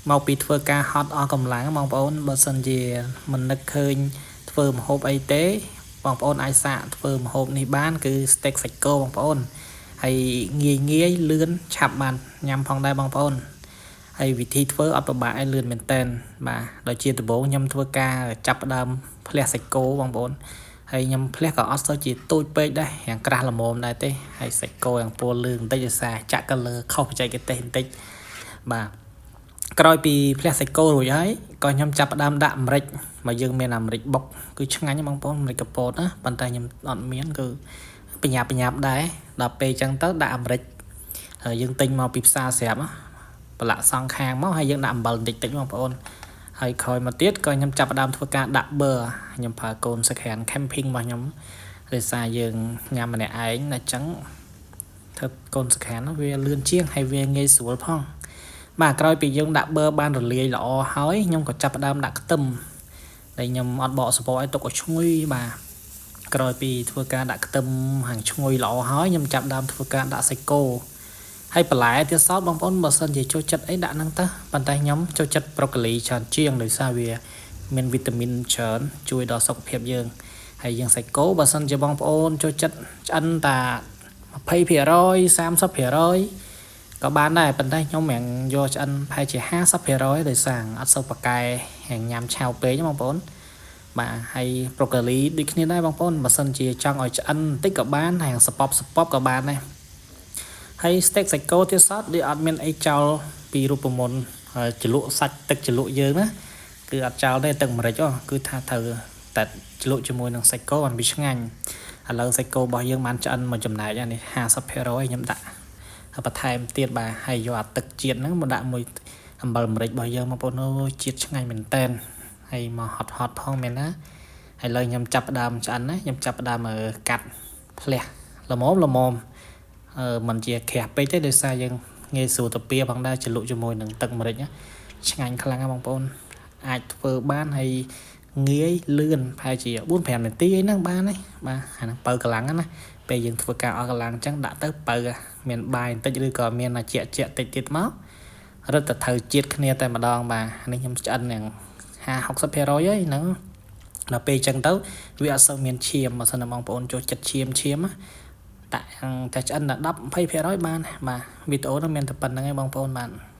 មកពីធ្វើការហត់អស់កម្លាំងបងប្អូនបើសិនជាមិននឹកឃើញធ្វើម្ហូបអីទេបងប្អូនអាចសាកធ្វើម្ហូបនេះបានគឺ steak សាច់គោបងប្អូនហើយងាយលឿនឆាប់បានញ៉ាំផងដែរបងប្អូនហើយវិធីធ្វើអត់ពិបាកឲ្យលឿនមែនតើបាទដោយជាដំបូងខ្ញុំធ្វើការចាប់ផ្ដើមផ្លះសាច់គោបងប្អូនហើយខ្ញុំផ្លះក៏អត់សូវជាទូចពេកដែរយ៉ាងក្រាស់ល្មមដែរទេហើយសាច់គោយ៉ាងពណ៌លឿងបន្តិចដោយសារចាក់ color ខុសបច្ចេកទេសបន្តិចបាទក្រោយពីផ្លះសាច់គោរួចហើយក៏ខ្ញុំចាប់ផ្ដើមដាក់អាមេរិកមកយើងមានអាមេរិកបុកគឺឆ្ងាញ់បងប្អូនអាមេរិកកពតណាប៉ុន្តែខ្ញុំអត់មានគឺបញ្ញាប់ដែរដល់ពេលអញ្ចឹងទៅដាក់អាមេរិកហើយយើងទិញមកពីផ្សារស្រាប់ប្រឡាក់សងខាងមកហើយយើងដាក់អំបិលបន្តិចបងប្អូនហើយក្រោយមកទៀតក៏ខ្ញុំចាប់ផ្ដើមធ្វើការដាក់ប៊ឺខ្ញុំប្រើកូនសក្រាន camping របស់ខ្ញុំដោយសារយើងញ៉ាំម្នាក់ឯងអញ្ចឹងធ្វើកូនសក្រានវាលឿនជាងហើយវាងាយស្រួលផងបាទក្រោយពីយើងដាក់ប៊ឺបានរលាយល្អហើយខ្ញុំក៏ចាប់ផ្ដើមដាក់ខ្ទឹមដែលខ្ញុំអត់បកសំបកឲ្យទុកឲ្យឈ្ងុយបាទក្រោយពីធ្វើការដាក់ខ្ទឹមហាងឈ្ងុយល្អហើយខ្ញុំចាប់ផ្ដើមធ្វើការដាក់សាច់គោហើយបន្លែទៀតសោតបងប្អូនបើសិនជាចូលចិត្តអីដាក់ហ្នឹងទៅប៉ុន្តែខ្ញុំចូលចិត្តប្រូកូលីច្រើនជាងដោយសារវាមានវីតាមីនច្រើនជួយដល់សុខភាពយើងហើយយើងសាច់គោបើសិនជាបងប្អូនចូលចិត្តឆ្អិនតា 20% 30% ក៏បានដែរប៉ុន្តែខ្ញុំមិនយកឆ្អិនប្រហែលជា 50% ដោយសារអត់សូវប៉ាកែញ៉ាំឆៅពេកបងប្អូនបាទហើយប្រូកូលីដូចគ្នាដែរបងប្អូនបើសិនជាចង់ឲ្យឆ្អិនបន្តិចក៏បានហើយសពបក៏បានដែរហើយ steak សាច់គោទៀតសោតវាអត់មានអីចោលពីរូបមន្តជ្រលក់សាច់ទឹកជ្រលក់យើងណាគឺអត់ចោលទេទឹកម្រេចគឺថាត្រូវតែជ្រលក់ជាមួយនឹងសាច់គោឲ្យវាឆ្ងាញ់ឥឡូវសាច់គោរបស់យើងបានឆ្អិនមួយចំណែកនេះ 50% ខ្ញុំដាក់បន្ថែមទៀតបាទហើយយកអាទឹកជាតិហ្នឹងមកដាក់មួយអំបិលម្រេចរបស់យើងបងប្អូនអូជាតិឆ្ងាញ់មែនតែនហើយមកហត់ផងមែនណាហើយឥឡូវខ្ញុំចាប់ផ្ដើមឆ្អិនណាខ្ញុំចាប់ផ្ដើមកាត់ផ្លះល្មមមិនជាក្រាស់ពេកទេដោយសារយើងងាយស្រួលទៅពៀផងដែរជ្រលក់ជាមួយនឹងទឹកម្រេចឆ្ងាញ់ខ្លាំងណាស់បងប្អូនអាចធ្វើបានហើយងាយលឿនប្រហែលជា 4-5 នាទីអីហ្នឹងបានហើយបាទអាហ្នឹងបើកម្លាំងណាពេលយើងធ្វើការអស់កម្លាំងអញ្ចឹងដាក់ទៅបើមានបាយបន្តិចឬក៏មានជាតិចទៀតមករត់ទៅត្រូវជាតិគ្នាតែម្ដងបាទនេះខ្ញុំឆ្អិនយ៉ាង 50-60% ហើយហ្នឹងដល់ពេលអញ្ចឹងទៅវាអត់សូវមានឈាមបើសិនបងប្អូនចូលចិត្តឈាមដាក់តែឆ្អិនដល់ 10-20% បានបាទវីដេអូនោះមានតែប៉ុណ្្នឹងឯងបងប្អូនបាទ